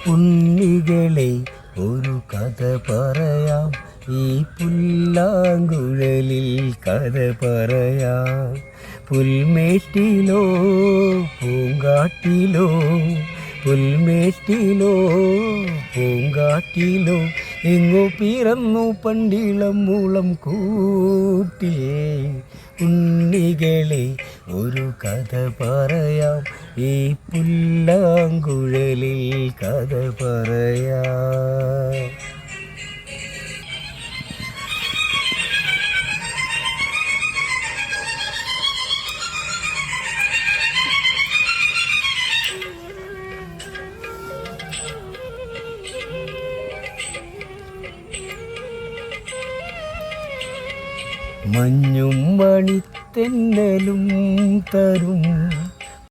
ഉണ്ണികളെ ഒരു കഥ പറയാം, ഈ പുല്ലാങ്കുഴലിൽ കഥ പറയാം. പുൽമേട്ടിലോ പൂങ്കാട്ടിലോ, പുൽമേട്ടിലോ പൂങ്കാട്ടിലോ, എങ്ങോ പിറന്നു പണ്ടിളം മൂളം കൂട്ടി. ഉണ്ണികളെ ഒരു കഥ പറയാം, ഈ പുല്ലാങ്കുഴലിൽ കഥ പറയാം. മഞ്ഞും മണിത്തെന്നലും തരും